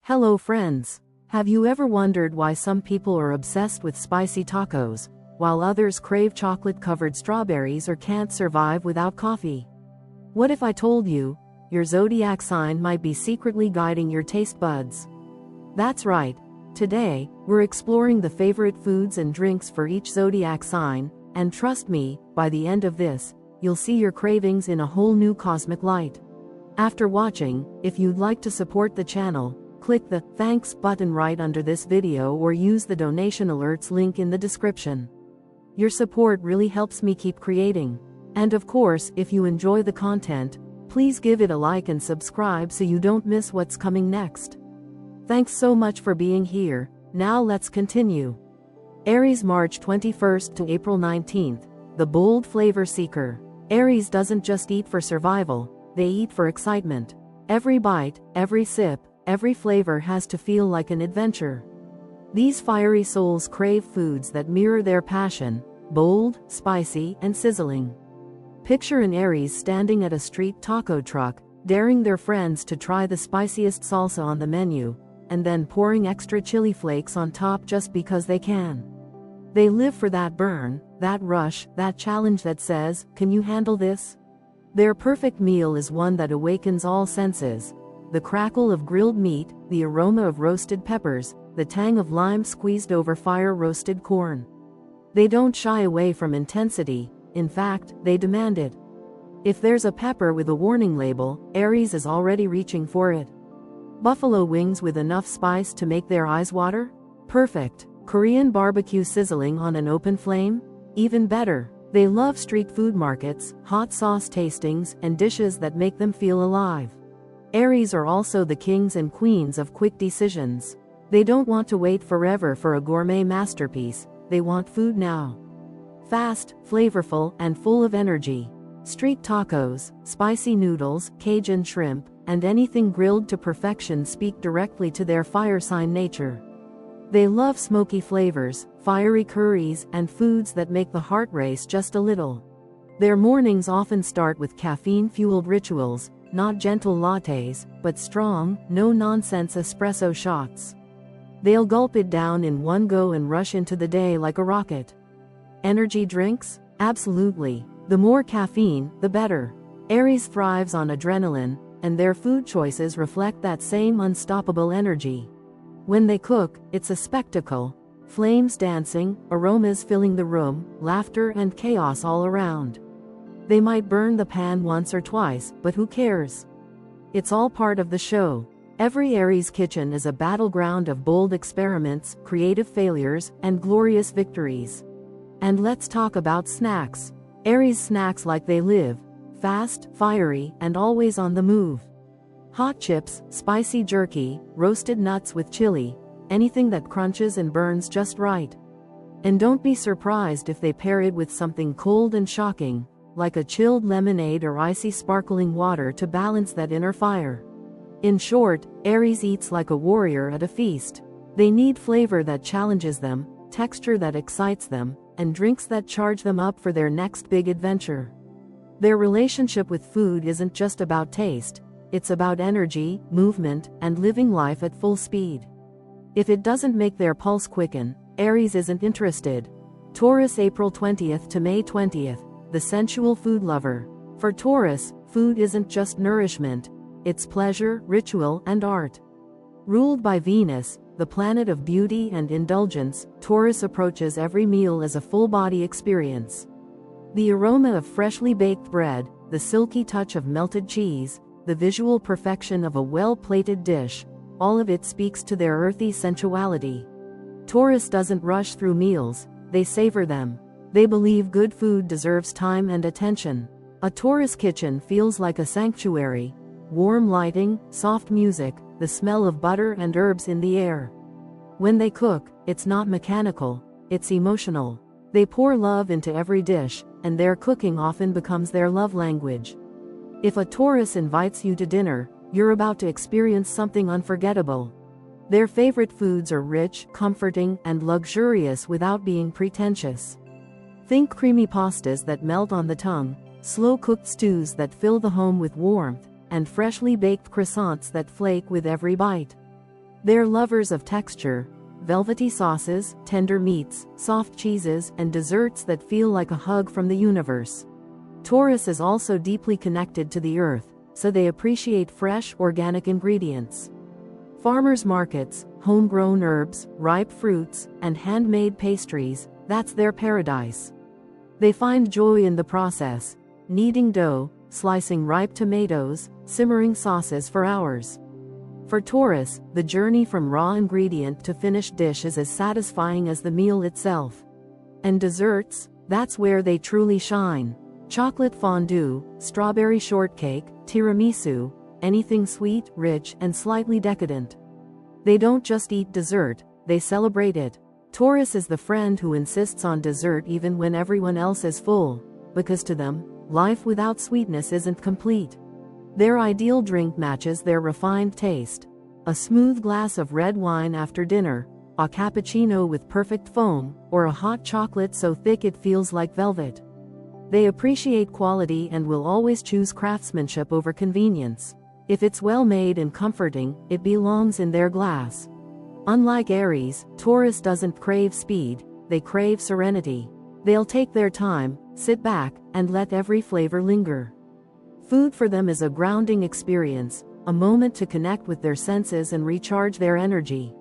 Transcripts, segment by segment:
Hello friends! Have you ever wondered why some people are obsessed with spicy tacos, while others crave chocolate-covered strawberries or can't survive without coffee? What if I told you, your zodiac sign might be secretly guiding your taste buds? That's right. Today, we're exploring the favorite foods and drinks for each zodiac sign, and trust me, by the end of this, you'll see your cravings in a whole new cosmic light. After watching, if you'd like to support the channel, click the Thanks button right under this video or use the donation alerts link in the description. Your support really helps me keep creating. And of course, if you enjoy the content, please give it a like and subscribe so you don't miss what's coming next. Thanks so much for being here. Now let's continue. Aries, March 21st to April 19th, the bold flavor seeker. Aries doesn't just eat for survival, they eat for excitement. Every bite, every sip, every flavor has to feel like an adventure. These fiery souls crave foods that mirror their passion, bold, spicy, and sizzling. Picture an Aries standing at a street taco truck, daring their friends to try the spiciest salsa on the menu, and then pouring extra chili flakes on top just because they can. They live for that burn, that rush, that challenge that says, "Can you handle this?" Their perfect meal is one that awakens all senses. The crackle of grilled meat, the aroma of roasted peppers, the tang of lime squeezed over fire-roasted corn. They don't shy away from intensity, in fact, they demand it. If there's a pepper with a warning label, Aries is already reaching for it. Buffalo wings with enough spice to make their eyes water? Perfect. Korean barbecue sizzling on an open flame? Even better. They love street food markets, hot sauce tastings, and dishes that make them feel alive. Aries are also the kings and queens of quick decisions. They don't want to wait forever for a gourmet masterpiece, they want food now. Fast, flavorful, and full of energy. Street tacos, spicy noodles, Cajun shrimp, and anything grilled to perfection speak directly to their fire sign nature. They love smoky flavors, fiery curries, and foods that make the heart race just a little. Their mornings often start with caffeine-fueled rituals, not gentle lattes, but strong, no-nonsense espresso shots. They'll gulp it down in one go and rush into the day like a rocket. Energy drinks? Absolutely. The more caffeine, the better. Aries thrives on adrenaline, and their food choices reflect that same unstoppable energy. When they cook, it's a spectacle. Flames dancing, aromas filling the room, laughter and chaos all around. They might burn the pan once or twice, but who cares? It's all part of the show. Every Aries kitchen is a battleground of bold experiments, creative failures, and glorious victories. And let's talk about snacks. Aries snacks like they live, fast, fiery, and always on the move. Hot chips, spicy jerky, roasted nuts with chili, anything that crunches and burns just right. And don't be surprised if they pair it with something cold and shocking, like a chilled lemonade or icy sparkling water to balance that inner fire. In short, Aries eats like a warrior at a feast. They need flavor that challenges them, texture that excites them, and drinks that charge them up for their next big adventure. Their relationship with food isn't just about taste, it's about energy, movement, and living life at full speed. If it doesn't make their pulse quicken, Aries isn't interested. Taurus, April 20th to May 20th. The sensual food lover. For Taurus, food isn't just nourishment, it's pleasure, ritual, and art. Ruled by Venus, the planet of beauty and indulgence, Taurus approaches every meal as a full-body experience. The aroma of freshly baked bread, the silky touch of melted cheese, the visual perfection of a well-plated dish, all of it speaks to their earthy sensuality. Taurus doesn't rush through meals, they savor them. They believe good food deserves time and attention. A Taurus kitchen feels like a sanctuary. Warm lighting, soft music, the smell of butter and herbs in the air. When they cook, it's not mechanical, it's emotional. They pour love into every dish, and their cooking often becomes their love language. If a Taurus invites you to dinner, you're about to experience something unforgettable. Their favorite foods are rich, comforting, and luxurious without being pretentious. Think creamy pastas that melt on the tongue, slow-cooked stews that fill the home with warmth, and freshly baked croissants that flake with every bite. They're lovers of texture, velvety sauces, tender meats, soft cheeses, and desserts that feel like a hug from the universe. Taurus is also deeply connected to the earth, so they appreciate fresh, organic ingredients. Farmers markets, homegrown herbs, ripe fruits, and handmade pastries, that's their paradise. They find joy in the process, kneading dough, slicing ripe tomatoes, simmering sauces for hours. For Taurus, the journey from raw ingredient to finished dish is as satisfying as the meal itself. And desserts, that's where they truly shine. Chocolate fondue, strawberry shortcake, tiramisu, anything sweet, rich, and slightly decadent. They don't just eat dessert, they celebrate it. Taurus is the friend who insists on dessert even when everyone else is full, because to them, life without sweetness isn't complete. Their ideal drink matches their refined taste. A smooth glass of red wine after dinner, a cappuccino with perfect foam, or a hot chocolate so thick it feels like velvet. They appreciate quality and will always choose craftsmanship over convenience. If it's well made and comforting, it belongs in their glass. Unlike Aries, Taurus doesn't crave speed, they crave serenity. They'll take their time, sit back, and let every flavor linger. Food for them is a grounding experience, a moment to connect with their senses and recharge their energy.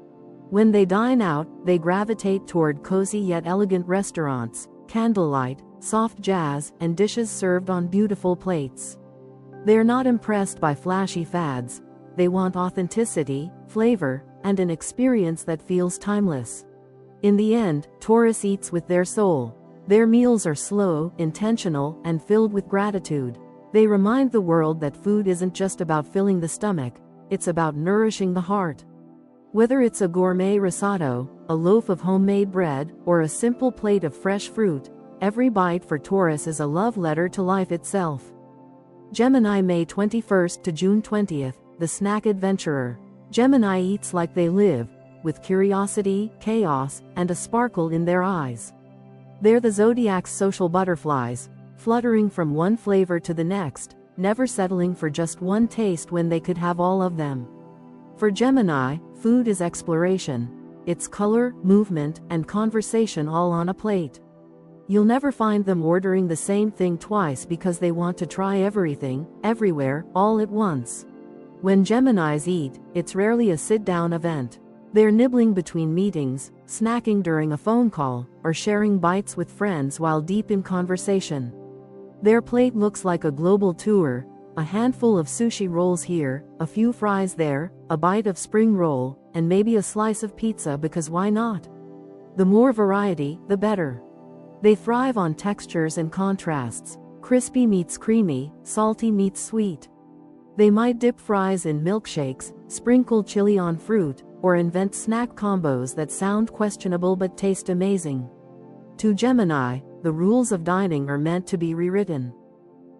When they dine out, they gravitate toward cozy yet elegant restaurants, candlelight, soft jazz, and dishes served on beautiful plates. They're not impressed by flashy fads. They want authenticity, flavor, and an experience that feels timeless. In the end, Taurus eats with their soul. Their meals are slow, intentional, and filled with gratitude. They remind the world that food isn't just about filling the stomach, it's about nourishing the heart. Whether it's a gourmet risotto, a loaf of homemade bread, or a simple plate of fresh fruit, every bite for Taurus is a love letter to life itself. Gemini, May 21st to June 20th, the snack adventurer. Gemini eats like they live, with curiosity, chaos, and a sparkle in their eyes. They're the Zodiac's social butterflies, fluttering from one flavor to the next, never settling for just one taste when they could have all of them. For Gemini, food is exploration. It's color, movement, and conversation all on a plate. You'll never find them ordering the same thing twice because they want to try everything, everywhere, all at once. When Geminis eat, it's rarely a sit-down event. They're nibbling between meetings, snacking during a phone call, or sharing bites with friends while deep in conversation. Their plate looks like a global tour, a handful of sushi rolls here, a few fries there, a bite of spring roll, and maybe a slice of pizza because why not? The more variety, the better. They thrive on textures and contrasts. Crispy meets creamy, salty meets sweet. They might dip fries in milkshakes, sprinkle chili on fruit, or invent snack combos that sound questionable but taste amazing. To Gemini, the rules of dining are meant to be rewritten.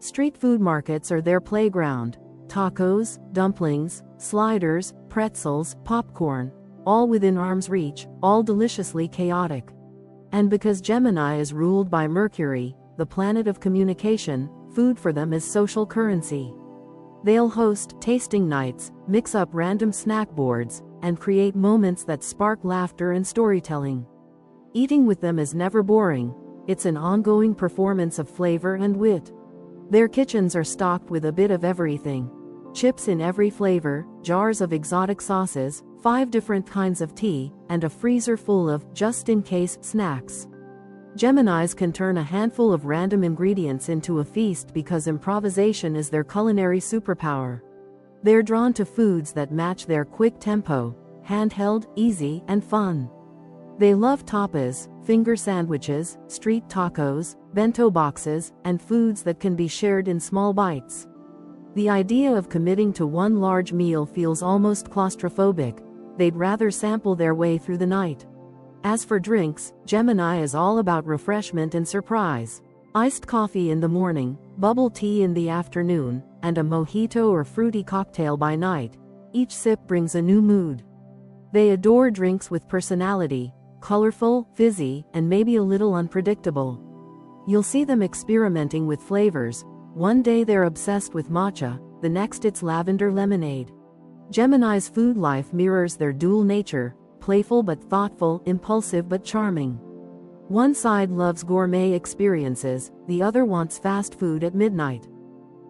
Street food markets are their playground. Tacos, dumplings, sliders, pretzels, popcorn, all within arm's reach, all deliciously chaotic. And because Gemini is ruled by Mercury, the planet of communication, food for them is social currency. They'll host tasting nights, mix up random snack boards, and create moments that spark laughter and storytelling. Eating with them is never boring. It's an ongoing performance of flavor and wit. Their kitchens are stocked with a bit of everything. Chips in every flavor, jars of exotic sauces, 5 different kinds of tea, and a freezer full of just-in-case snacks. Geminis can turn a handful of random ingredients into a feast because improvisation is their culinary superpower. They're drawn to foods that match their quick tempo, handheld, easy, and fun. They love tapas, finger sandwiches, street tacos, bento boxes, and foods that can be shared in small bites. The idea of committing to one large meal feels almost claustrophobic. They'd rather sample their way through the night. As for drinks, Gemini is all about refreshment and surprise. Iced coffee in the morning, bubble tea in the afternoon, and a mojito or fruity cocktail by night. Each sip brings a new mood. They adore drinks with personality, colorful, fizzy, and maybe a little unpredictable. You'll see them experimenting with flavors. One day they're obsessed with matcha, the next it's lavender lemonade. Gemini's food life mirrors their dual nature, playful but thoughtful, impulsive but charming. One side loves gourmet experiences, the other wants fast food at midnight.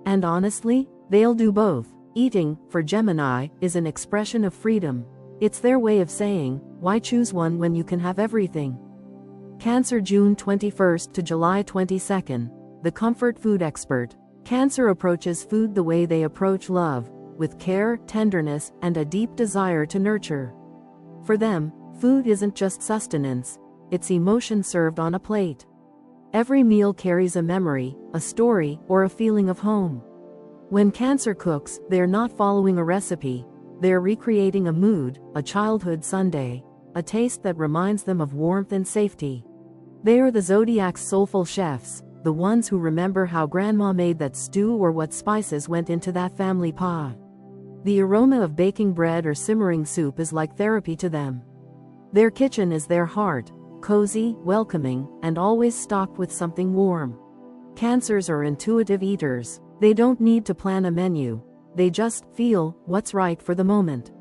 And honestly, they'll do both. Eating, for Gemini, is an expression of freedom. It's their way of saying, why choose one when you can have everything? Cancer, June 21st to July 22nd, the comfort food expert. Cancer approaches food the way they approach love, with care, tenderness, and a deep desire to nurture. For them, food isn't just sustenance, it's emotion served on a plate. Every meal carries a memory, a story, or a feeling of home. When Cancer cooks, they're not following a recipe, they're recreating a mood, a childhood Sunday, a taste that reminds them of warmth and safety. They are the Zodiac's soulful chefs, the ones who remember how grandma made that stew or what spices went into that family pie. The aroma of baking bread or simmering soup is like therapy to them. Their kitchen is their heart, cozy, welcoming, and always stocked with something warm. Cancers are intuitive eaters. They don't need to plan a menu. They just feel what's right for the moment.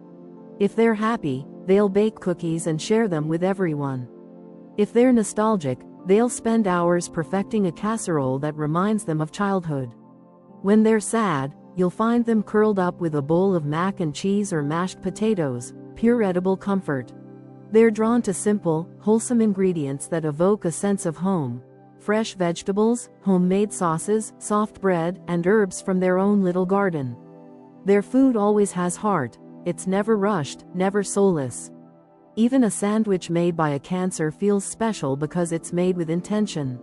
If they're happy, they'll bake cookies and share them with everyone. If they're nostalgic, they'll spend hours perfecting a casserole that reminds them of childhood. When they're sad, you'll find them curled up with a bowl of mac and cheese or mashed potatoes, pure edible comfort. They're drawn to simple, wholesome ingredients that evoke a sense of home. Fresh vegetables, homemade sauces, soft bread, and herbs from their own little garden. Their food always has heart, it's never rushed, never soulless. Even a sandwich made by a Cancer feels special because it's made with intention.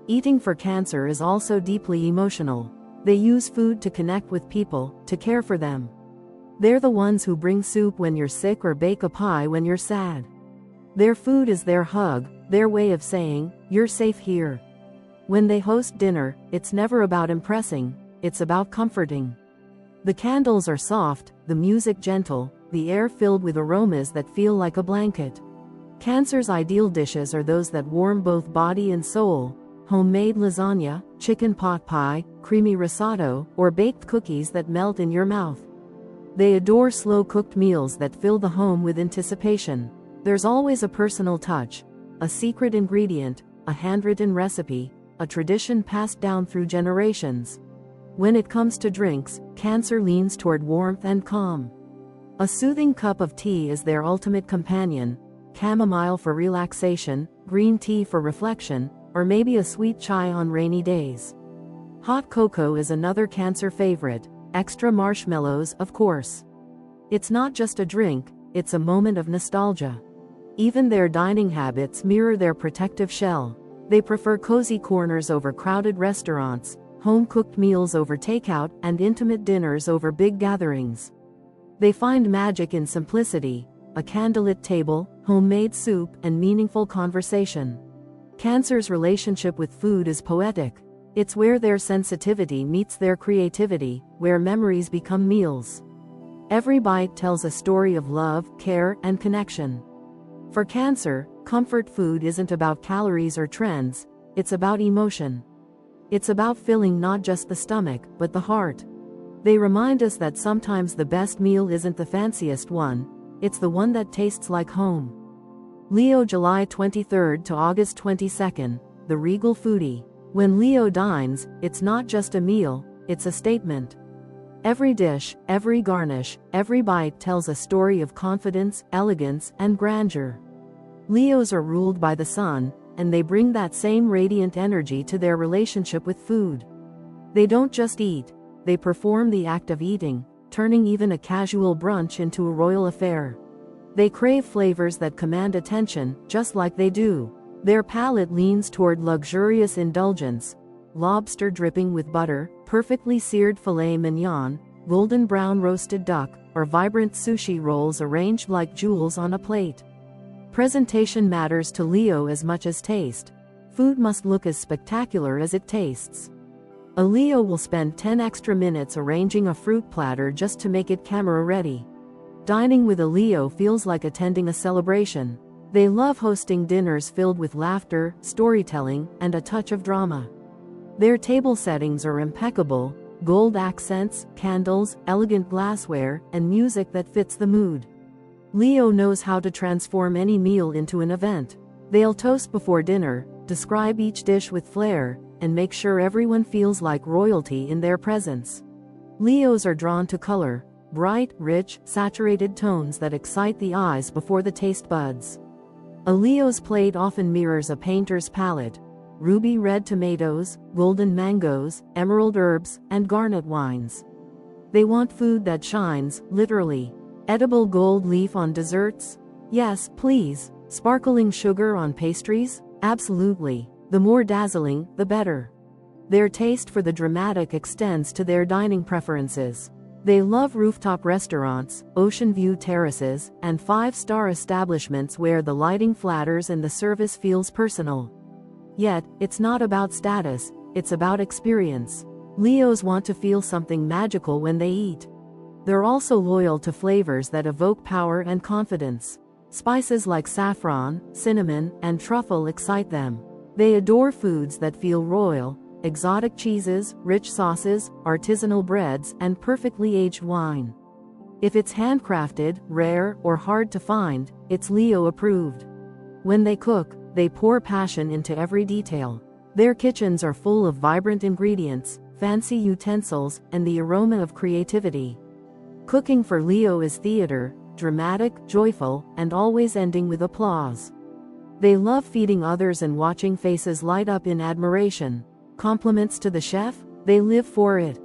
Eating for Cancer is also deeply emotional. They use food to connect with people, to care for them. They're the ones who bring soup when you're sick or bake a pie when you're sad. Their food is their hug, their way of saying, you're safe here. When they host dinner, it's never about impressing, it's about comforting. The candles are soft, the music gentle, the air filled with aromas that feel like a blanket. Cancer's ideal dishes are those that warm both body and soul: homemade lasagna, chicken pot pie, creamy risotto, or baked cookies that melt in your mouth. They adore slow-cooked meals that fill the home with anticipation. There's always a personal touch, a secret ingredient, a handwritten recipe, a tradition passed down through generations. When it comes to drinks, Cancer leans toward warmth and calm. A soothing cup of tea is their ultimate companion: chamomile for relaxation, green tea for reflection, or maybe a sweet chai on rainy days. Hot cocoa is another Cancer favorite, extra marshmallows, of course. It's not just a drink, it's a moment of nostalgia. Even their dining habits mirror their protective shell. They prefer cozy corners over crowded restaurants, home-cooked meals over takeout, and intimate dinners over big gatherings. They find magic in simplicity: a candlelit table, homemade soup, and meaningful conversation. Cancer's relationship with food is poetic. It's where their sensitivity meets their creativity, where memories become meals. Every bite tells a story of love, care, and connection. For Cancer, comfort food isn't about calories or trends, it's about emotion. It's about filling not just the stomach, but the heart. They remind us that sometimes the best meal isn't the fanciest one, it's the one that tastes like home. Leo, July 23rd to August 22nd, the regal foodie. When Leo dines, it's not just a meal, it's a statement. Every dish, every garnish, every bite tells a story of confidence, elegance, and grandeur. Leos are ruled by the sun, and they bring that same radiant energy to their relationship with food. They don't just eat, they perform the act of eating, turning even a casual brunch into a royal affair. They crave flavors that command attention, just like they do. Their palate leans toward luxurious indulgence: lobster dripping with butter, perfectly seared filet mignon, golden brown roasted duck, or vibrant sushi rolls arranged like jewels on a plate. Presentation matters to Leo as much as taste. Food must look as spectacular as it tastes. A Leo will spend 10 extra minutes arranging a fruit platter just to make it camera-ready. Dining with a Leo feels like attending a celebration. They love hosting dinners filled with laughter, storytelling, and a touch of drama. Their table settings are impeccable: gold accents, candles, elegant glassware, and music that fits the mood. Leo knows how to transform any meal into an event. They'll toast before dinner, describe each dish with flair, and make sure everyone feels like royalty in their presence. Leos are drawn to color, bright, rich, saturated tones that excite the eyes before the taste buds. A Leo's plate often mirrors a painter's palette: ruby red tomatoes, golden mangoes, emerald herbs, and garnet wines. They want food that shines, literally. Edible gold leaf on desserts? Yes, please. Sparkling sugar on pastries? Absolutely. The more dazzling, the better. Their taste for the dramatic extends to their dining preferences. They love rooftop restaurants, ocean view terraces, and five-star establishments where the lighting flatters and the service feels personal. Yet, it's not about status, it's about experience. Leos want to feel something magical when they eat. They're also loyal to flavors that evoke power and confidence. Spices like saffron, cinnamon, and truffle excite them. They adore foods that feel royal: exotic cheeses, rich sauces, artisanal breads, and perfectly aged wine. If it's handcrafted, rare, or hard to find, it's Leo approved. When they cook, they pour passion into every detail. Their kitchens are full of vibrant ingredients, fancy utensils, and the aroma of creativity. Cooking for Leo is theater, dramatic, joyful, and always ending with applause. They love feeding others and watching faces light up in admiration. Compliments to the chef? They live for it.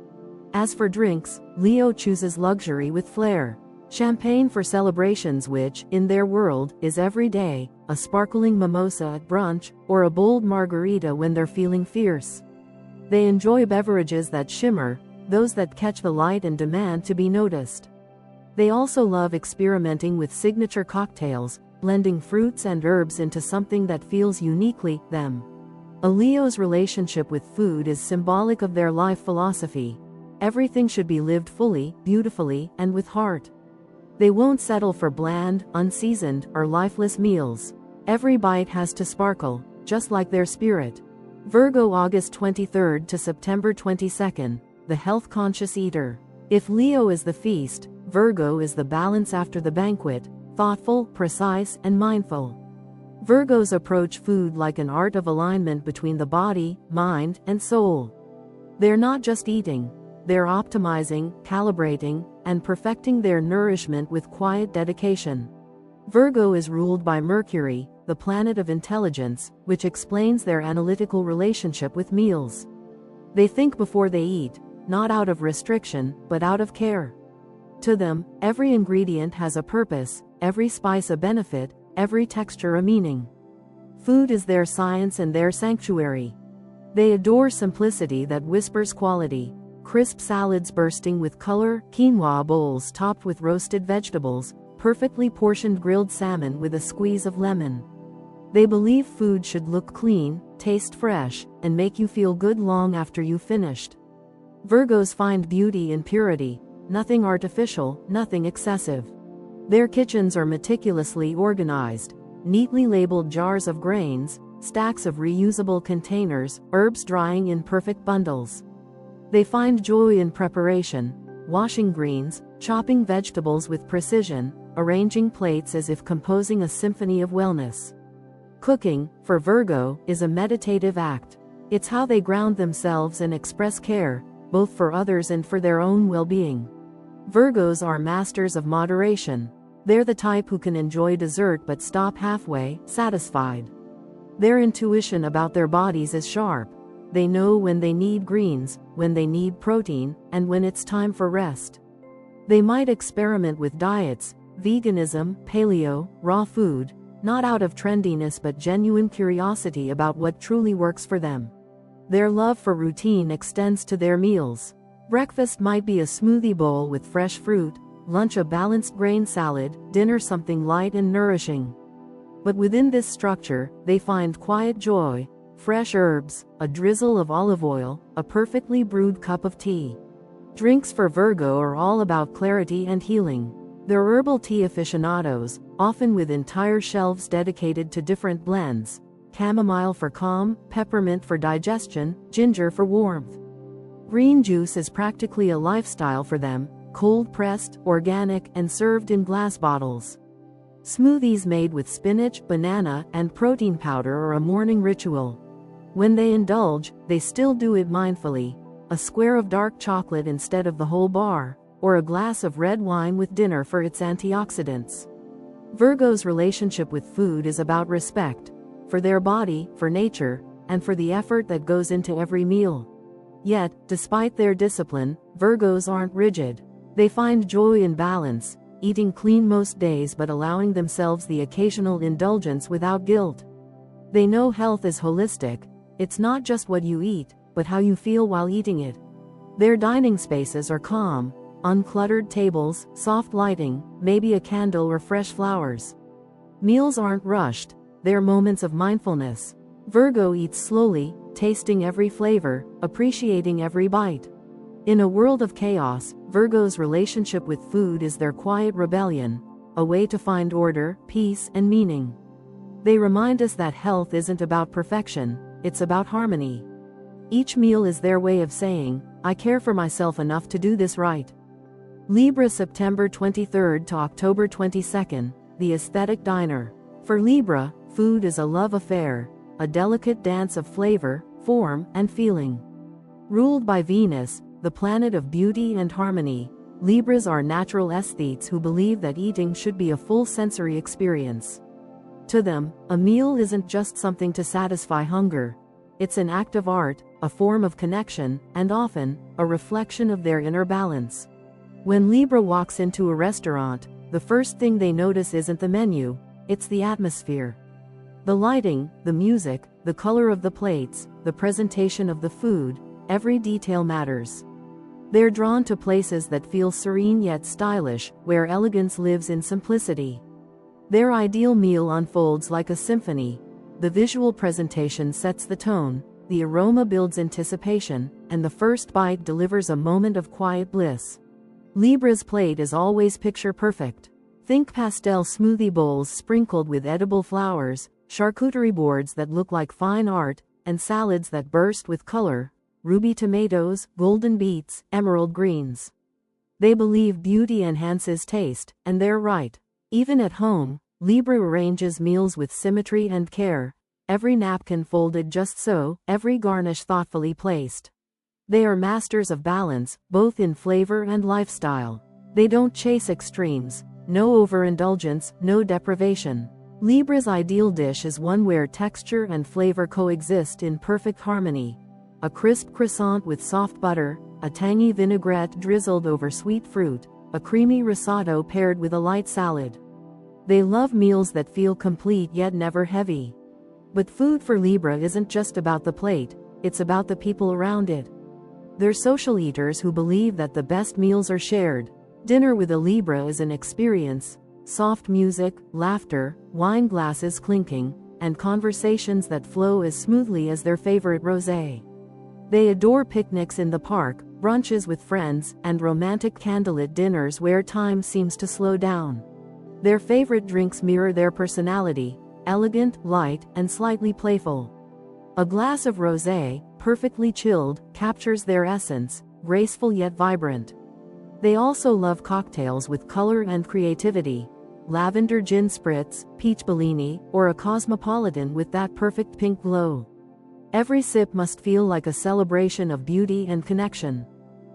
As for drinks, Leo chooses luxury with flair. Champagne for celebrations, which, in their world, is every day, a sparkling mimosa at brunch, or a bold margarita when they're feeling fierce. They enjoy beverages that shimmer, those that catch the light and demand to be noticed. They also love experimenting with signature cocktails, blending fruits and herbs into something that feels uniquely them. A Leo's relationship with food is symbolic of their life philosophy. Everything should be lived fully, beautifully, and with heart. They won't settle for bland, unseasoned, or lifeless meals. Every bite has to sparkle, just like their spirit. Virgo, August 23rd to September 22nd, the health-conscious eater. If Leo is the feast, Virgo is the balance after the banquet, thoughtful, precise, and mindful. Virgos approach food like an art of alignment between the body, mind, and soul. They're not just eating, they're optimizing, calibrating, and perfecting their nourishment with quiet dedication. Virgo is ruled by Mercury, the planet of intelligence, which explains their analytical relationship with meals. They think before they eat, not out of restriction, but out of care. To them, every ingredient has a purpose, every spice a benefit, every texture a meaning. Food is their science and their sanctuary. They adore simplicity that whispers quality: crisp salads bursting with color, quinoa bowls topped with roasted vegetables, perfectly portioned grilled salmon with a squeeze of lemon. They believe food should look clean, taste fresh, and make you feel good long after you've finished. Virgos find beauty in purity, nothing artificial, nothing excessive. Their kitchens are meticulously organized: neatly labeled jars of grains, stacks of reusable containers, herbs drying in perfect bundles. They find joy in preparation: washing greens, chopping vegetables with precision, arranging plates as if composing a symphony of wellness. Cooking, for Virgo, is a meditative act. It's how they ground themselves and express care, both for others and for their own well-being. Virgos are masters of moderation. They're the type who can enjoy dessert but stop halfway, satisfied. Their intuition about their bodies is sharp. They know when they need greens, when they need protein, and when it's time for rest. They might experiment with diets, veganism, paleo, raw food, not out of trendiness but genuine curiosity about what truly works for them. Their love for routine extends to their meals. Breakfast might be a smoothie bowl with fresh fruit, lunch a balanced grain salad, dinner something light and nourishing. But within this structure, they find quiet joy: fresh herbs, a drizzle of olive oil, a perfectly brewed cup of tea. Drinks for Virgo are all about clarity and healing. They're herbal tea aficionados, often with entire shelves dedicated to different blends: chamomile for calm, peppermint for digestion, ginger for warmth. Green juice is practically a lifestyle for them, cold-pressed, organic, and served in glass bottles. Smoothies made with spinach, banana, and protein powder are a morning ritual. When they indulge, they still do it mindfully. A square of dark chocolate instead of the whole bar, or a glass of red wine with dinner for its antioxidants. Virgo's relationship with food is about respect for their body, for nature, and for the effort that goes into every meal. Yet, despite their discipline, Virgos aren't rigid. They find joy in balance, eating clean most days but allowing themselves the occasional indulgence without guilt. They know health is holistic. It's not just what you eat, but how you feel while eating it. Their dining spaces are calm, uncluttered tables, soft lighting, maybe a candle or fresh flowers. Meals aren't rushed, they're moments of mindfulness. Virgo eats slowly, tasting every flavor, appreciating every bite. In a world of chaos, Virgo's relationship with food is their quiet rebellion, a way to find order, peace, and meaning. They remind us that health isn't about perfection, it's about harmony. Each meal is their way of saying, I care for myself enough to do this right. Libra, September 23rd to October 22nd, the aesthetic diner. For Libra, food is a love affair, a delicate dance of flavor, form, and feeling. Ruled by Venus, the planet of beauty and harmony, Libras are natural aesthetes who believe that eating should be a full sensory experience. To them, a meal isn't just something to satisfy hunger. It's an act of art, a form of connection, and often, a reflection of their inner balance. When Libra walks into a restaurant, the first thing they notice isn't the menu, it's the atmosphere. The lighting, the music, the color of the plates, the presentation of the food, every detail matters. They're drawn to places that feel serene yet stylish, where elegance lives in simplicity. Their ideal meal unfolds like a symphony. The visual presentation sets the tone, the aroma builds anticipation, and the first bite delivers a moment of quiet bliss. Libra's plate is always picture perfect. Think pastel smoothie bowls sprinkled with edible flowers, charcuterie boards that look like fine art, and salads that burst with color, ruby tomatoes, golden beets, emerald greens. They believe beauty enhances taste, and they're right. Even at home, Libra arranges meals with symmetry and care, every napkin folded just so, every garnish thoughtfully placed. They are masters of balance, both in flavor and lifestyle. They don't chase extremes, no overindulgence, no deprivation. Libra's ideal dish is one where texture and flavor coexist in perfect harmony. A crisp croissant with soft butter, a tangy vinaigrette drizzled over sweet fruit, a creamy risotto paired with a light salad. They love meals that feel complete yet never heavy. But food for Libra isn't just about the plate, it's about the people around it. They're social eaters who believe that the best meals are shared. Dinner with a Libra is an experience. Soft music, laughter, wine glasses clinking, and conversations that flow as smoothly as their favorite rosé. They adore picnics in the park, brunches with friends, and romantic candlelit dinners where time seems to slow down. Their favorite drinks mirror their personality, elegant, light, and slightly playful. A glass of rosé, perfectly chilled, captures their essence, graceful yet vibrant. They also love cocktails with color and creativity. Lavender gin spritz, peach Bellini, or a cosmopolitan with that perfect pink glow. Every sip must feel like a celebration of beauty and connection.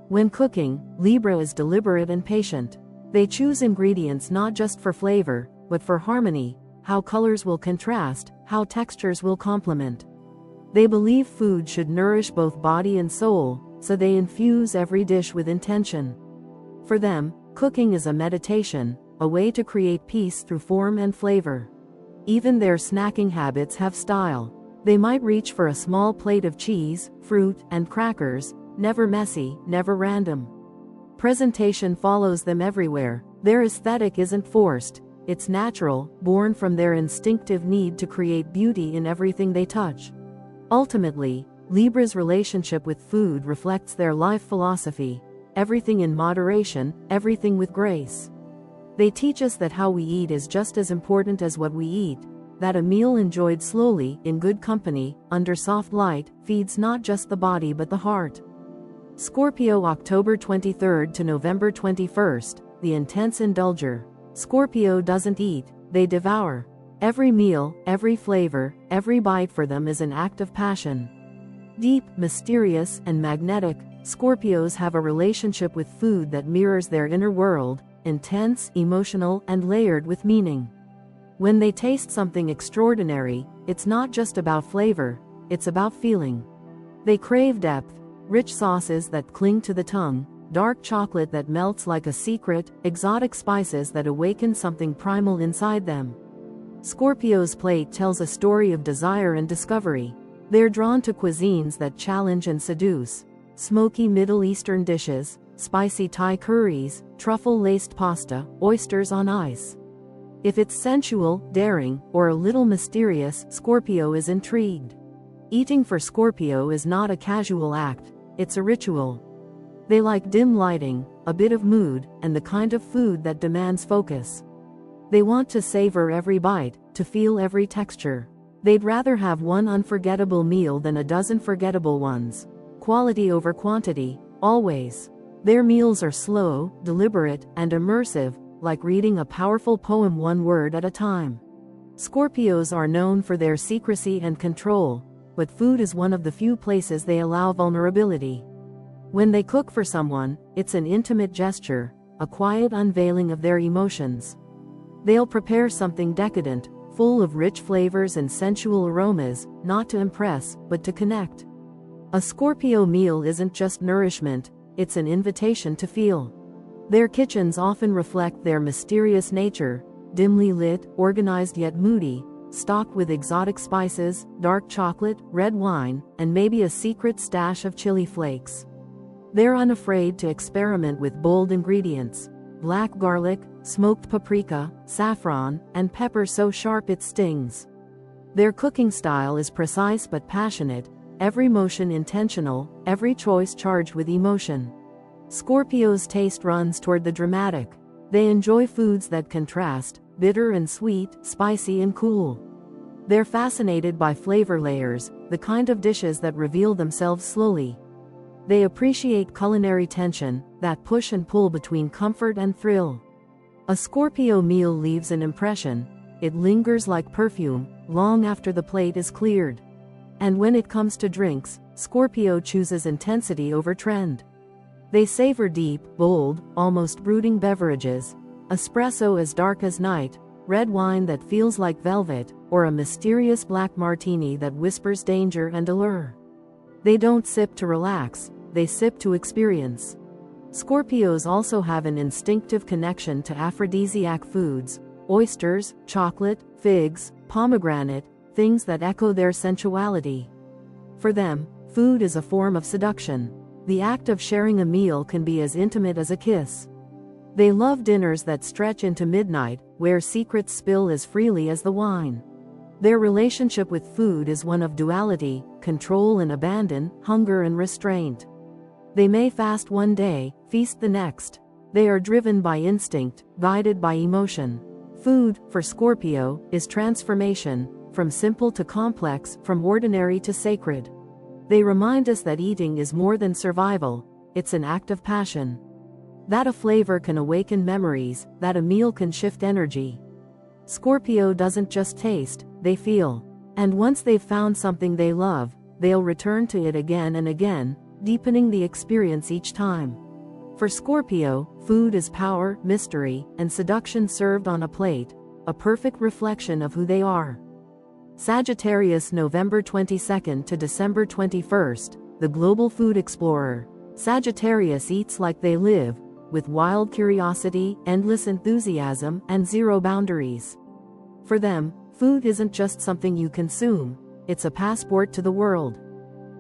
When cooking, Libra is deliberate and patient. They choose ingredients not just for flavor, but for harmony, how colors will contrast, how textures will complement. They believe food should nourish both body and soul, so they infuse every dish with intention. For them, cooking is a meditation, a way to create peace through form and flavor. Even their snacking habits have style. They might reach for a small plate of cheese, fruit, and crackers, never messy, never random. Presentation follows them everywhere. Their aesthetic isn't forced, it's natural, born from their instinctive need to create beauty in everything they touch. Ultimately, Libra's relationship with food reflects their life philosophy. Everything in moderation, everything with grace. They teach us that how we eat is just as important as what we eat, that a meal enjoyed slowly, in good company, under soft light, feeds not just the body but the heart. Scorpio, October 23rd to November 21st, the intense indulger. Scorpio doesn't eat, they devour. Every meal, every flavor, every bite for them is an act of passion. Deep, mysterious, and magnetic, Scorpios have a relationship with food that mirrors their inner world, intense, emotional, and layered with meaning. When they taste something extraordinary, it's not just about flavor, it's about feeling. They crave depth, rich sauces that cling to the tongue, dark chocolate that melts like a secret, exotic spices that awaken something primal inside them. Scorpio's plate tells a story of desire and discovery. They're drawn to cuisines that challenge and seduce. Smoky Middle Eastern dishes, spicy Thai curries, truffle-laced pasta, oysters on ice. If it's sensual, daring, or a little mysterious, Scorpio is intrigued. Eating for Scorpio is not a casual act, it's a ritual. They like dim lighting, a bit of mood, and the kind of food that demands focus. They want to savor every bite, to feel every texture. They'd rather have one unforgettable meal than a dozen forgettable ones. Quality over quantity, always. Their meals are slow, deliberate, and immersive, like reading a powerful poem one word at a time. Scorpios are known for their secrecy and control, but food is one of the few places they allow vulnerability. When they cook for someone, it's an intimate gesture, a quiet unveiling of their emotions. They'll prepare something decadent, full of rich flavors and sensual aromas, not to impress, but to connect. A Scorpio meal isn't just nourishment, it's an invitation to feel. Their kitchens often reflect their mysterious nature, dimly lit, organized yet moody, stocked with exotic spices, dark chocolate, red wine, and maybe a secret stash of chili flakes. They're unafraid to experiment with bold ingredients: black garlic, smoked paprika, saffron, and pepper so sharp it stings. Their cooking style is precise but passionate, every motion intentional, every choice charged with emotion. Scorpio's taste runs toward the dramatic. They enjoy foods that contrast, bitter and sweet, spicy and cool. They're fascinated by flavor layers, the kind of dishes that reveal themselves slowly. They appreciate culinary tension, that push and pull between comfort and thrill. A Scorpio meal leaves an impression. It lingers like perfume, long after the plate is cleared. And when it comes to drinks, Scorpio chooses intensity over trend. They savor deep, bold, almost brooding beverages: espresso as dark as night, red wine that feels like velvet, or a mysterious black martini that whispers danger and allure. They don't sip to relax, they sip to experience. Scorpios also have an instinctive connection to aphrodisiac foods: oysters, chocolate, figs, pomegranate, things that echo their sensuality. For them, food is a form of seduction. The act of sharing a meal can be as intimate as a kiss. They love dinners that stretch into midnight, where secrets spill as freely as the wine. Their relationship with food is one of duality, control and abandon, hunger and restraint. They may fast one day, feast the next. They are driven by instinct, guided by emotion. Food, for Scorpio, is transformation, from simple to complex, from ordinary to sacred. They remind us that eating is more than survival, it's an act of passion. That a flavor can awaken memories, that a meal can shift energy. Scorpio doesn't just taste, they feel. And once they've found something they love, they'll return to it again and again, deepening the experience each time. For Scorpio, food is power, mystery, and seduction served on a plate, a perfect reflection of who they are. Sagittarius, November 22nd to December 21st, the global food explorer. Sagittarius eats like they live, with wild curiosity, endless enthusiasm, and zero boundaries. For them, food isn't just something you consume, it's a passport to the world.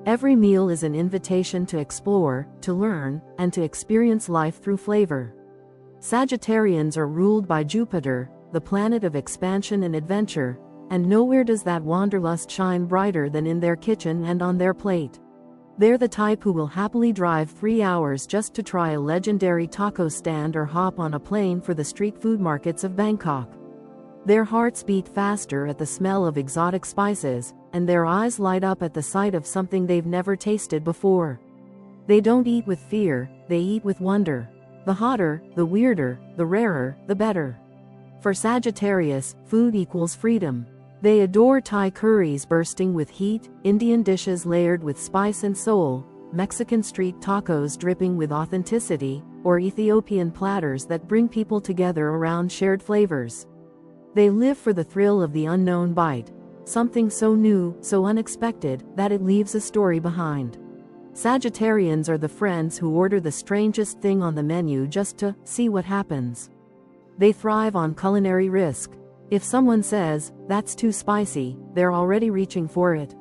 Every meal is an invitation to explore, to learn, and to experience life through flavor. Sagittarians are ruled by Jupiter, the planet of expansion and adventure, and nowhere does that wanderlust shine brighter than in their kitchen and on their plate. They're the type who will happily drive 3 hours just to try a legendary taco stand or hop on a plane for the street food markets of Bangkok. Their hearts beat faster at the smell of exotic spices, and their eyes light up at the sight of something they've never tasted before. They don't eat with fear, they eat with wonder. The hotter, the weirder, the rarer, the better. For Sagittarius, food equals freedom. They adore Thai curries bursting with heat, Indian dishes layered with spice and soul, Mexican street tacos dripping with authenticity, or Ethiopian platters that bring people together around shared flavors. They live for the thrill of the unknown bite, something so new, so unexpected, that it leaves a story behind. Sagittarians are the friends who order the strangest thing on the menu just to see what happens. They thrive on culinary risk. If someone says, "That's too spicy," they're already reaching for it.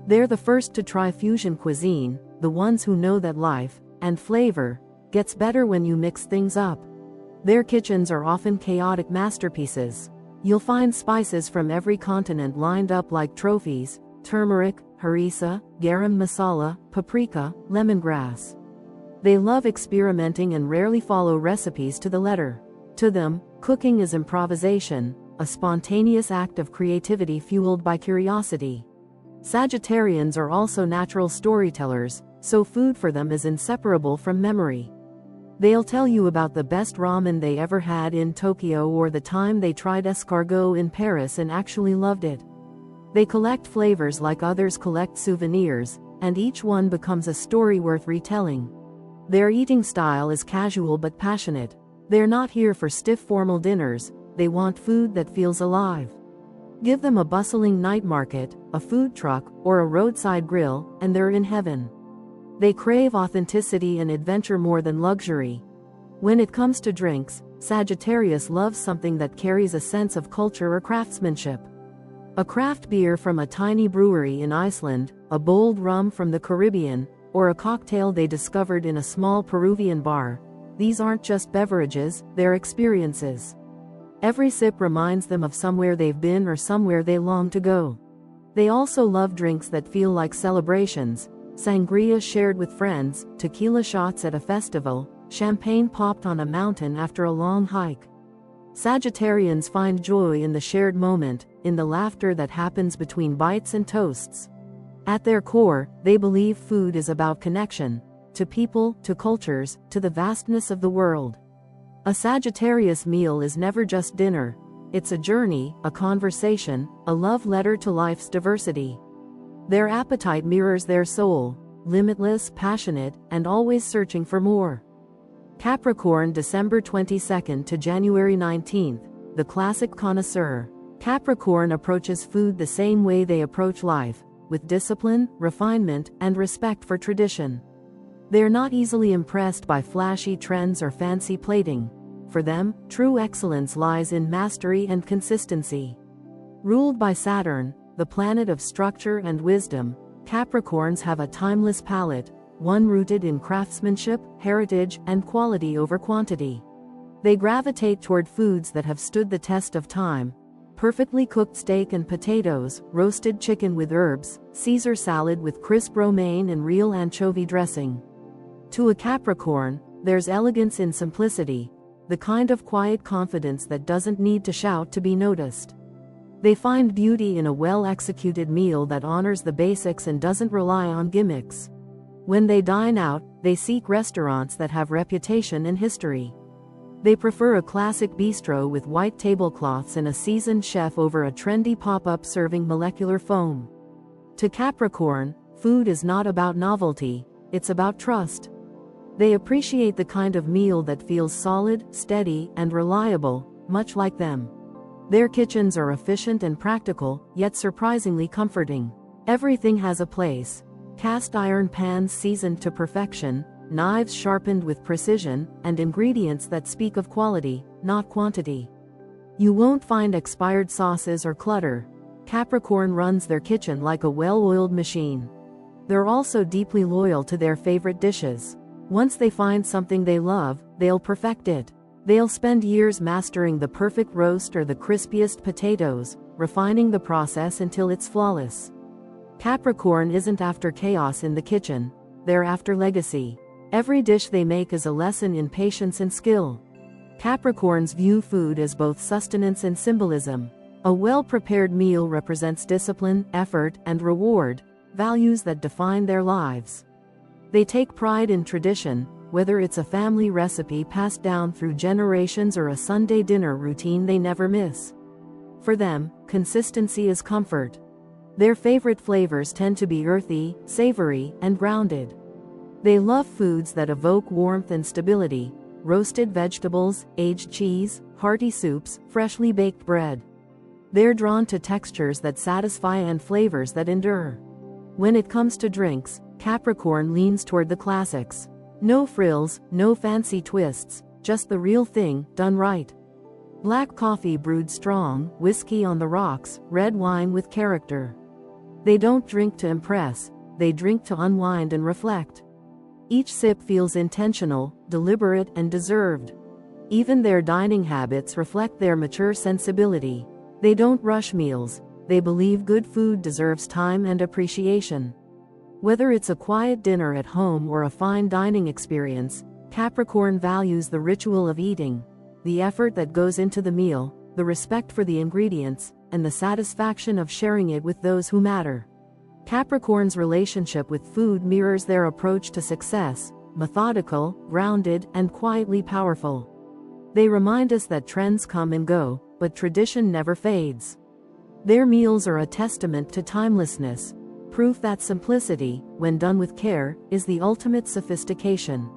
They're the first to try fusion cuisine, the ones who know that life, and flavor, gets better when you mix things up. Their kitchens are often chaotic masterpieces. You'll find spices from every continent lined up like trophies: turmeric, harissa, garam masala, paprika, lemongrass. They love experimenting and rarely follow recipes to the letter. To them, cooking is improvisation, a spontaneous act of creativity fueled by curiosity. Sagittarians are also natural storytellers, so food for them is inseparable from memory. They'll tell you about the best ramen they ever had in Tokyo or the time they tried escargot in Paris and actually loved it. They collect flavors like others collect souvenirs, and each one becomes a story worth retelling. Their eating style is casual but passionate. They're not here for stiff formal dinners, they want food that feels alive. Give them a bustling night market, a food truck, or a roadside grill, and they're in heaven. They crave authenticity and adventure more than luxury. When it comes to drinks, Sagittarius loves something that carries a sense of culture or craftsmanship. A craft beer from a tiny brewery in Iceland, a bold rum from the Caribbean, or a cocktail they discovered in a small Peruvian bar. These aren't just beverages, they're experiences. Every sip reminds them of somewhere they've been or somewhere they long to go. They also love drinks that feel like celebrations: sangria shared with friends, tequila shots at a festival, champagne popped on a mountain after a long hike. Sagittarians find joy in the shared moment, in the laughter that happens between bites and toasts. At their core, they believe food is about connection, to people, to cultures, to the vastness of the world. A Sagittarius meal is never just dinner. It's a journey, a conversation, a love letter to life's diversity. Their appetite mirrors their soul, limitless, passionate, and always searching for more. Capricorn, December 22nd to January 19th, the classic connoisseur. Capricorn approaches food the same way they approach life, with discipline, refinement, and respect for tradition. They're not easily impressed by flashy trends or fancy plating. For them, true excellence lies in mastery and consistency. Ruled by Saturn, the planet of structure and wisdom, Capricorns have a timeless palate, one rooted in craftsmanship, heritage, and quality over quantity. They gravitate toward foods that have stood the test of time: perfectly cooked steak and potatoes, roasted chicken with herbs, Caesar salad with crisp romaine and real anchovy dressing. To a Capricorn, there's elegance in simplicity, the kind of quiet confidence that doesn't need to shout to be noticed. They find beauty in a well-executed meal that honors the basics and doesn't rely on gimmicks. When they dine out, they seek restaurants that have reputation and history. They prefer a classic bistro with white tablecloths and a seasoned chef over a trendy pop-up serving molecular foam. To Capricorn, food is not about novelty, it's about trust. They appreciate the kind of meal that feels solid, steady, and reliable, much like them. Their kitchens are efficient and practical, yet surprisingly comforting. Everything has a place: cast iron pans seasoned to perfection, knives sharpened with precision, and ingredients that speak of quality, not quantity. You won't find expired sauces or clutter. Capricorn runs their kitchen like a well-oiled machine. They're also deeply loyal to their favorite dishes. Once they find something they love, they'll perfect it. They'll spend years mastering the perfect roast or the crispiest potatoes, refining the process until it's flawless. Capricorn isn't after chaos in the kitchen, they're after legacy. Every dish they make is a lesson in patience and skill. Capricorns view food as both sustenance and symbolism. A well-prepared meal represents discipline, effort, and reward, values that define their lives. They take pride in tradition, whether it's a family recipe passed down through generations or a Sunday dinner routine they never miss. For them, consistency is comfort. Their favorite flavors tend to be earthy, savory, and grounded. They love foods that evoke warmth and stability: roasted vegetables, aged cheese, hearty soups, freshly baked bread. They're drawn to textures that satisfy and flavors that endure. When it comes to drinks, Capricorn leans toward the classics. No frills, no fancy twists, just the real thing, done right. Black coffee brewed strong, whiskey on the rocks, red wine with character. They don't drink to impress, they drink to unwind and reflect. Each sip feels intentional, deliberate, and deserved. Even their dining habits reflect their mature sensibility. They don't rush meals, they believe good food deserves time and appreciation. Whether it's a quiet dinner at home or a fine dining experience, Capricorn values the ritual of eating, the effort that goes into the meal, the respect for the ingredients, and the satisfaction of sharing it with those who matter. Capricorn's relationship with food mirrors their approach to success: methodical, grounded, and quietly powerful. They remind us that trends come and go, but tradition never fades. Their meals are a testament to timelessness, proof that simplicity, when done with care, is the ultimate sophistication.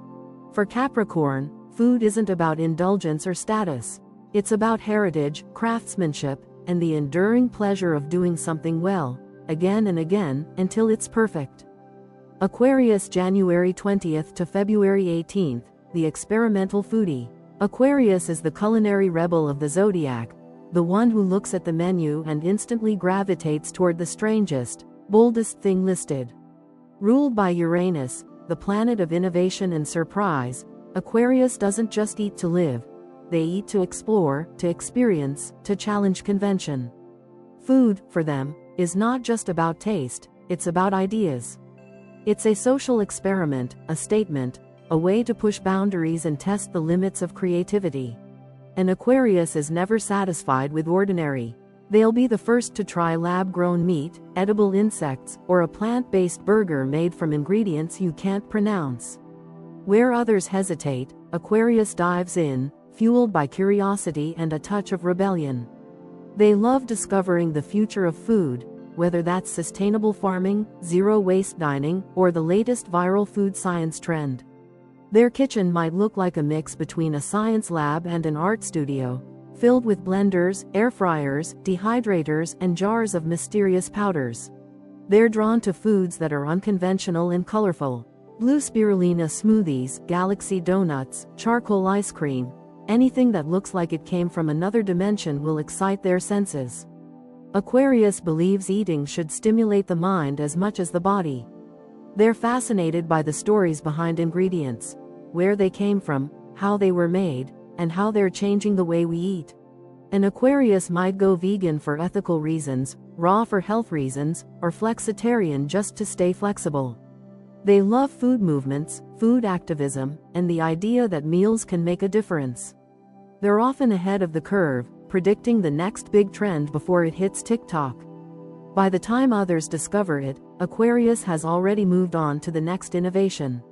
For Capricorn, food isn't about indulgence or status. It's about heritage, craftsmanship, and the enduring pleasure of doing something well, again and again, until it's perfect. Aquarius, January 20th to February 18th, the experimental foodie. Aquarius is the culinary rebel of the Zodiac, the one who looks at the menu and instantly gravitates toward the strangest, boldest thing listed. Ruled by Uranus, the planet of innovation and surprise, Aquarius doesn't just eat to live. They eat to explore, to experience, to challenge convention. Food, for them, is not just about taste, it's about ideas. It's a social experiment, a statement, a way to push boundaries and test the limits of creativity. An Aquarius is never satisfied with ordinary. They'll be the first to try lab-grown meat, edible insects, or a plant-based burger made from ingredients you can't pronounce. Where others hesitate, Aquarius dives in, fueled by curiosity and a touch of rebellion. They love discovering the future of food, whether that's sustainable farming, zero-waste dining, or the latest viral food science trend. Their kitchen might look like a mix between a science lab and an art studio, filled with blenders, air fryers, dehydrators, and jars of mysterious powders. They're drawn to foods that are unconventional and colorful. Blue spirulina smoothies, galaxy donuts, charcoal ice cream. Anything that looks like it came from another dimension will excite their senses. Aquarius believes eating should stimulate the mind as much as the body. They're fascinated by the stories behind ingredients, where they came from, how they were made, and how they're changing the way we eat. An Aquarius might go vegan for ethical reasons, raw for health reasons, or flexitarian just to stay flexible. They love food movements, food activism, and the idea that meals can make a difference. They're often ahead of the curve, predicting the next big trend before it hits TikTok. By the time others discover it, Aquarius has already moved on to the next innovation.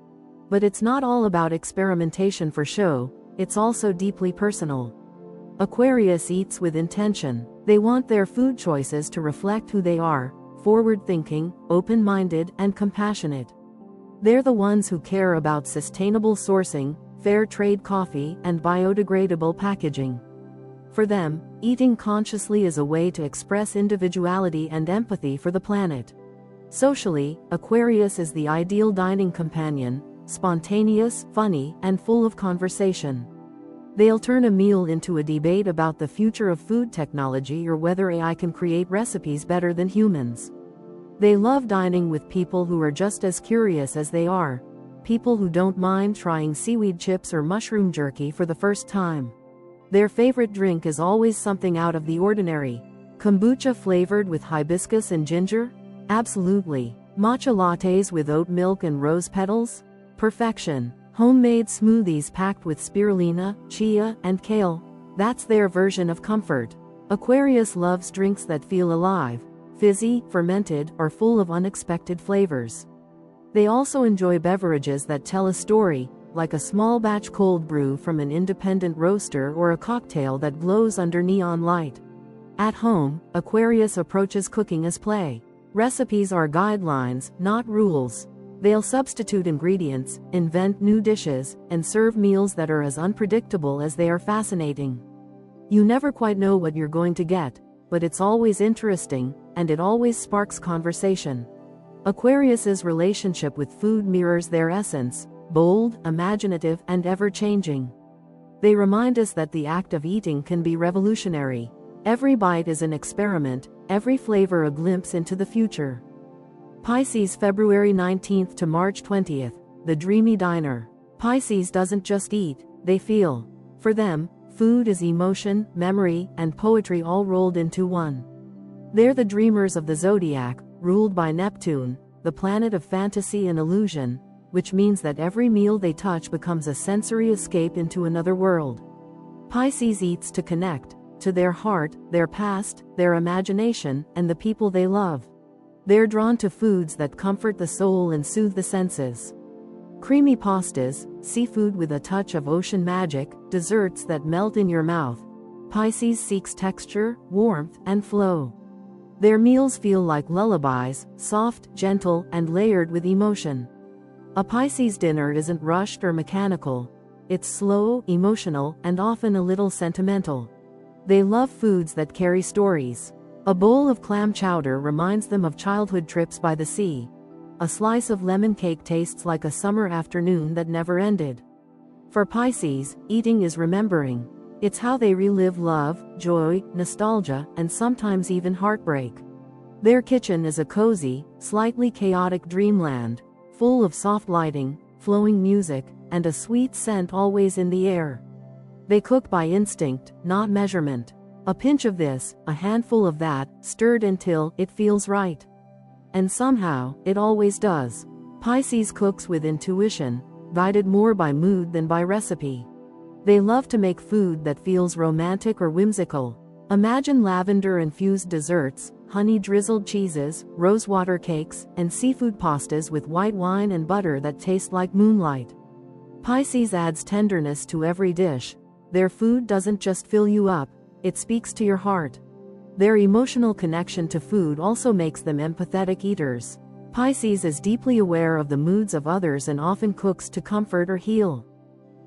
But it's not all about experimentation for show, it's also deeply personal. Aquarius eats with intention. They want their food choices to reflect who they are: forward-thinking, open-minded, and compassionate. They're the ones who care about sustainable sourcing, fair trade coffee, and biodegradable packaging. For them, eating consciously is a way to express individuality and empathy for the planet. Socially, Aquarius is the ideal dining companion: spontaneous, funny, and full of conversation. They'll turn a meal into a debate about the future of food technology or whether AI can create recipes better than humans. They love dining with people who are just as curious as they are, people who don't mind trying seaweed chips or mushroom jerky for the first time. Their favorite drink is always something out of the ordinary. Kombucha flavored with hibiscus and ginger? Absolutely. Matcha lattes with oat milk and rose petals? Perfection. Homemade smoothies packed with spirulina, chia, and kale? That's their version of comfort. Aquarius loves drinks that feel alive, fizzy, fermented, or full of unexpected flavors. They also enjoy beverages that tell a story, like a small batch cold brew from an independent roaster or a cocktail that glows under neon light. At home, Aquarius approaches cooking as play. Recipes are guidelines, not rules. They'll substitute ingredients, invent new dishes, and serve meals that are as unpredictable as they are fascinating. You never quite know what you're going to get, but it's always interesting, and it always sparks conversation. Aquarius's relationship with food mirrors their essence, bold, imaginative, and ever-changing. They remind us that the act of eating can be revolutionary. Every bite is an experiment, every flavor a glimpse into the future. Pisces, February 19th to March 20th, the dreamy diner. Pisces doesn't just eat, they feel. For them, food is emotion, memory, and poetry all rolled into one. They're the dreamers of the Zodiac, ruled by Neptune, the planet of fantasy and illusion, which means that every meal they touch becomes a sensory escape into another world. Pisces eats to connect, to their heart, their past, their imagination, and the people they love. They're drawn to foods that comfort the soul and soothe the senses. Creamy pastas, seafood with a touch of ocean magic, desserts that melt in your mouth. Pisces seeks texture, warmth, and flow. Their meals feel like lullabies, soft, gentle, and layered with emotion. A Pisces dinner isn't rushed or mechanical. It's slow, emotional, and often a little sentimental. They love foods that carry stories. A bowl of clam chowder reminds them of childhood trips by the sea. A slice of lemon cake tastes like a summer afternoon that never ended. For Pisces, eating is remembering. It's how they relive love, joy, nostalgia, and sometimes even heartbreak. Their kitchen is a cozy, slightly chaotic dreamland, full of soft lighting, flowing music, and a sweet scent always in the air. They cook by instinct, not measurement. A pinch of this, a handful of that, stirred until it feels right. And somehow, it always does. Pisces cooks with intuition, guided more by mood than by recipe. They love to make food that feels romantic or whimsical. Imagine lavender-infused desserts, honey-drizzled cheeses, rosewater cakes, and seafood pastas with white wine and butter that taste like moonlight. Pisces adds tenderness to every dish. Their food doesn't just fill you up, it speaks to your heart. Their emotional connection to food also makes them empathetic eaters. Pisces is deeply aware of the moods of others and often cooks to comfort or heal.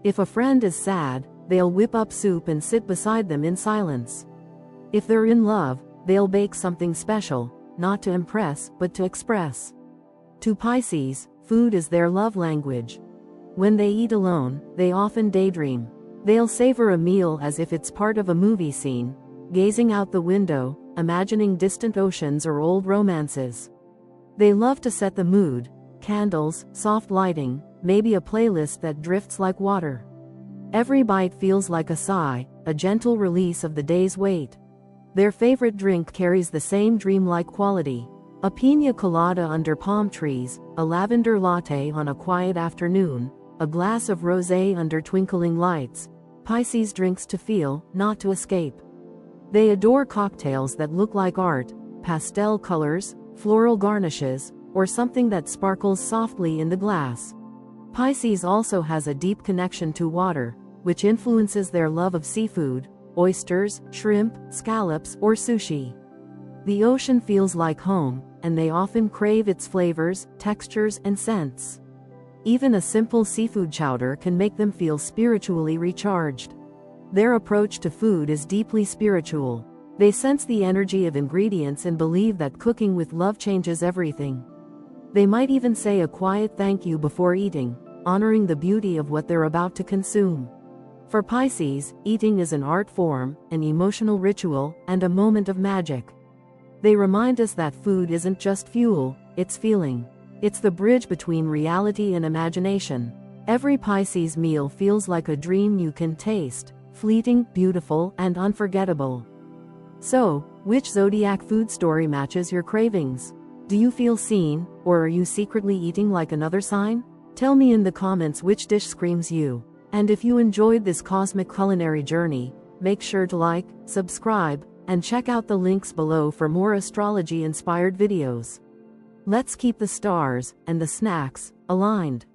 If a friend is sad, they'll whip up soup and sit beside them in silence. If they're in love, they'll bake something special, not to impress, but to express. To Pisces, food is their love language. When they eat alone, they often daydream. They'll savor a meal as if it's part of a movie scene, gazing out the window, imagining distant oceans or old romances. They love to set the mood, candles, soft lighting, maybe a playlist that drifts like water. Every bite feels like a sigh, a gentle release of the day's weight. Their favorite drink carries the same dreamlike quality. A piña colada under palm trees, a lavender latte on a quiet afternoon, a glass of rosé under twinkling lights. Pisces drinks to feel, not to escape. They adore cocktails that look like art, pastel colors, floral garnishes, or something that sparkles softly in the glass. Pisces also has a deep connection to water, which influences their love of seafood, oysters, shrimp, scallops, or sushi. The ocean feels like home, and they often crave its flavors, textures, and scents. Even a simple seafood chowder can make them feel spiritually recharged. Their approach to food is deeply spiritual. They sense the energy of ingredients and believe that cooking with love changes everything. They might even say a quiet thank you before eating, honoring the beauty of what they're about to consume. For Pisces, eating is an art form, an emotional ritual, and a moment of magic. They remind us that food isn't just fuel, it's feeling. It's the bridge between reality and imagination. Every Pisces meal feels like a dream you can taste, fleeting, beautiful, and unforgettable. So, which zodiac food story matches your cravings? Do you feel seen, or are you secretly eating like another sign? Tell me in the comments which dish screams you. And if you enjoyed this cosmic culinary journey, make sure to like, subscribe, and check out the links below for more astrology-inspired videos. Let's keep the stars and the snacks aligned.